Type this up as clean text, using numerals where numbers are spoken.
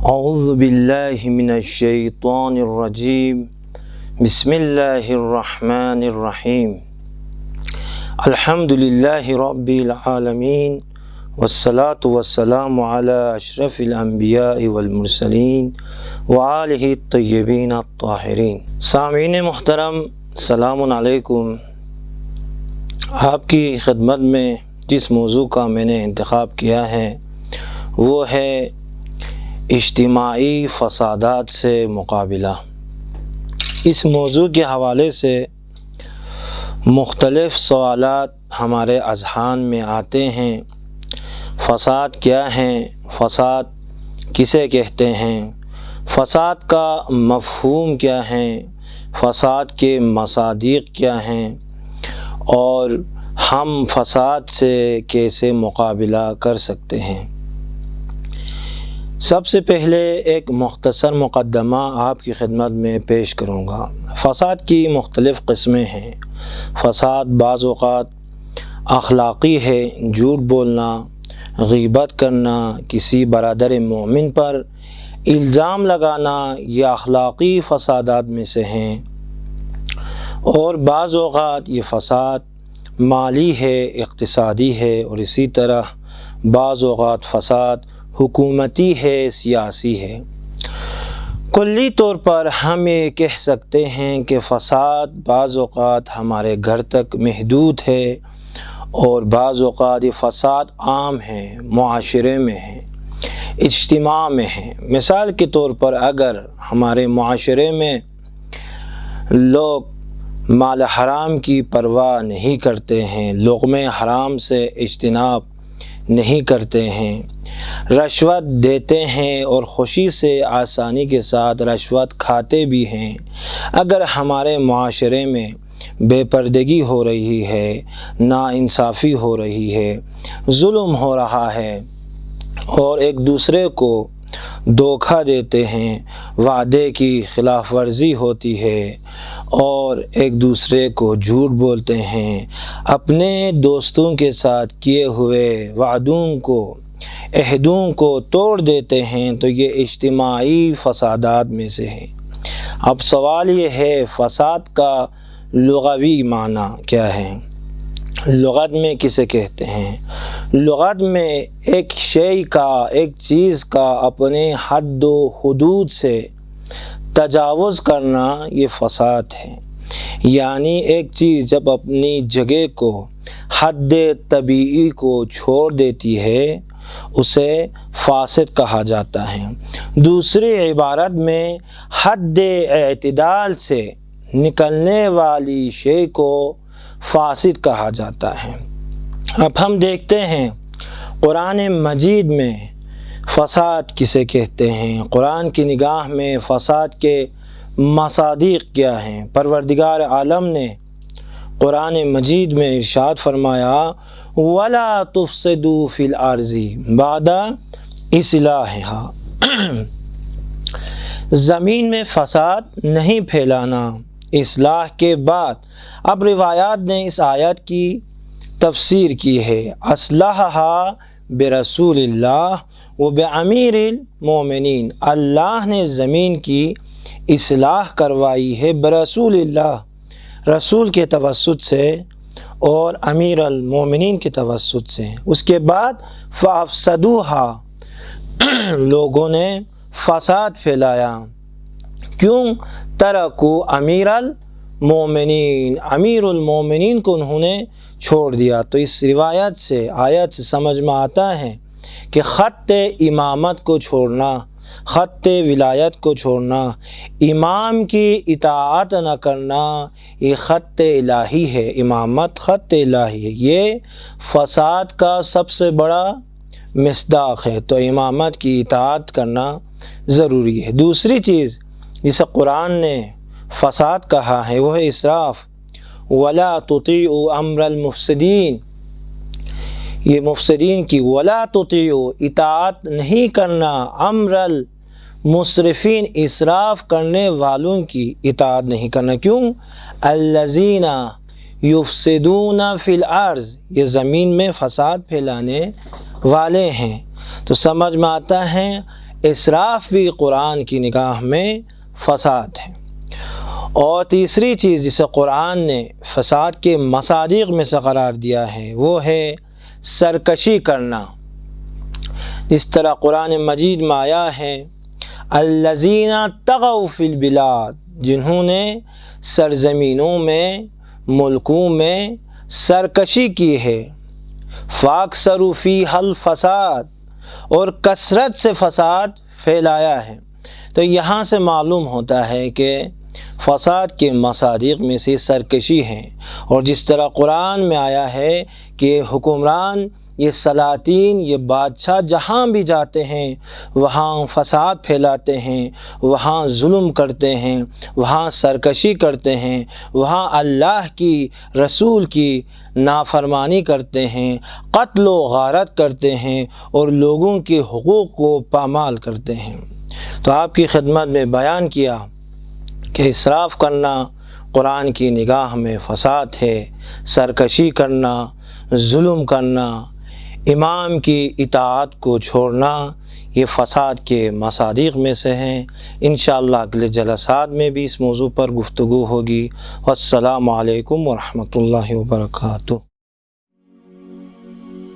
اعوذ باللہ من الشیطان الرجیم بسم اللہ الرحمن الرحیم الحمد للہ رب العالمین والصلاة والسلام علی اشرف الانبیاء والمرسلین وآلہ الطیبین الطاہرین۔ سامعین محترم، السلام علیکم۔ آپ کی خدمت میں جس موضوع کا میں نے انتخاب کیا ہے وہ ہے اجتماعی فسادات سے مقابلہ۔ اس موضوع کے حوالے سے مختلف سوالات ہمارے اذہان میں آتے ہیں۔ فساد کیا ہیں؟ فساد کسے کہتے ہیں؟ فساد کا مفہوم کیا ہے؟ فساد کے مصادیق کیا ہیں؟ اور ہم فساد سے کیسے مقابلہ کر سکتے ہیں؟ سب سے پہلے ایک مختصر مقدمہ آپ کی خدمت میں پیش کروں گا۔ فساد کی مختلف قسمیں ہیں۔ فساد بعض اوقات اخلاقی ہے، جھوٹ بولنا، غیبت کرنا، کسی برادر مومن پر الزام لگانا، یہ اخلاقی فسادات میں سے ہیں۔ اور بعض اوقات یہ فساد مالی ہے، اقتصادی ہے، اور اسی طرح بعض اوقات فساد حکومتی ہے، سیاسی ہے۔ کلی طور پر ہم یہ کہہ سکتے ہیں کہ فساد بعض اوقات ہمارے گھر تک محدود ہے اور بعض اوقات یہ فساد عام ہے، معاشرے میں ہے، اجتماع میں ہے۔ مثال کے طور پر اگر ہمارے معاشرے میں لوگ مال حرام کی پرواہ نہیں کرتے ہیں، لقمے حرام سے اجتناب نہیں کرتے ہیں، رشوت دیتے ہیں اور خوشی سے آسانی کے ساتھ رشوت کھاتے بھی ہیں، اگر ہمارے معاشرے میں بے پردگی ہو رہی ہے، ناانصافی ہو رہی ہے، ظلم ہو رہا ہے اور ایک دوسرے کو دھوکہ دیتے ہیں، وعدے کی خلاف ورزی ہوتی ہے اور ایک دوسرے کو جھوٹ بولتے ہیں، اپنے دوستوں کے ساتھ کیے ہوئے وعدوں کو، عہدوں کو توڑ دیتے ہیں، تو یہ اجتماعی فسادات میں سے ہیں۔ اب سوال یہ ہے، فساد کا لغوی معنی کیا ہے؟ لغت میں کسے کہتے ہیں؟ لغت میں ایک شے کا، ایک چیز کا اپنے حد و حدود سے تجاوز کرنا، یہ فساد ہے۔ یعنی ایک چیز جب اپنی جگہ کو، حد طبیعی کو چھوڑ دیتی ہے، اسے فاسد کہا جاتا ہے۔ دوسری عبارت میں حد اعتدال سے نکلنے والی شے کو فاسد کہا جاتا ہے۔ اب ہم دیکھتے ہیں قرآن مجید میں فساد کسے کہتے ہیں، قرآن کی نگاہ میں فساد کے مصادیق کیا ہیں۔ پروردگار عالم نے قرآن مجید میں ارشاد فرمایا، وَلَا تُفْسِدُوا فِي الْأَرْضِ بَعْدَ إِصْلَاحِهَا، زمین میں فساد نہیں پھیلانا اصلاح کے بعد۔ اب روایات نے اس آیت کی تفسیر کی ہے، اصلحها برسول اللہ و بامیر المومنین، اللہ نے زمین کی اصلاح کروائی ہے برسول اللہ، رسول کے توسط سے اور امیر المومنین کے توسط سے۔ اس کے بعد فافسدوها، لوگوں نے فساد پھیلایا۔ کیوں؟ ترکو امیر المومنین، امیر المومنین کو انہوں نے چھوڑ دیا۔ تو اس روایت سے، آیت سے سمجھ میں آتا ہے کہ خط امامت کو چھوڑنا، خط ولایت کو چھوڑنا، امام کی اطاعت نہ کرنا، یہ خط الہی ہے۔ امامت خط الہی ہے، یہ فساد کا سب سے بڑا مصداق ہے، تو امامت کی اطاعت کرنا ضروری ہے۔ دوسری چیز جسے قرآن نے فساد کہا ہے وہ ہے اسراف، وَلَا تُطِيعُوا أَمْرَ الْمُفْسِدِينَ، یہ مفسدین کی وَلَا تُطِيعُوا، اطاعت نہیں کرنا، امر المسرفین، اسراف کرنے والوں کی اطاعت نہیں کرنا۔ کیوں؟ الَّذِينَ يُفْسِدُونَ فِي الْأَرْضِ، یہ زمین میں فساد پھیلانے والے ہیں۔ تو سمجھ میں آتا ہے اسراف بھی قرآن کی نگاہ میں فساد ہے۔ اور تیسری چیز جسے قرآن نے فساد کے مصادیق میں سے قرار دیا ہے وہ ہے سرکشی کرنا۔ اس طرح قرآن مجید میں آیا ہے الذین طغوا فی البلاد، جنہوں نے سرزمینوں میں، ملکوں میں سرکشی کی ہے، فاکثروا فیہا الفساد، اور کثرت سے فساد پھیلایا ہے۔ تو یہاں سے معلوم ہوتا ہے کہ فساد کے مصادیق میں سے سرکشی ہیں، اور جس طرح قرآن میں آیا ہے کہ حکمران، یہ سلاطین، یہ بادشاہ جہاں بھی جاتے ہیں وہاں فساد پھیلاتے ہیں، وہاں ظلم کرتے ہیں، وہاں سرکشی کرتے ہیں، وہاں اللہ کی، رسول کی نافرمانی کرتے ہیں، قتل و غارت کرتے ہیں، اور لوگوں کے حقوق کو پامال کرتے ہیں۔ تو آپ کی خدمت میں بیان کیا کہ اسراف کرنا قرآن کی نگاہ میں فساد ہے، سرکشی کرنا، ظلم کرنا، امام کی اطاعت کو چھوڑنا، یہ فساد کے مصادیق میں سے ہیں۔ انشاءاللہ اگلے جلسات میں بھی اس موضوع پر گفتگو ہوگی۔ والسلام علیکم ورحمۃ اللہ وبرکاتہ۔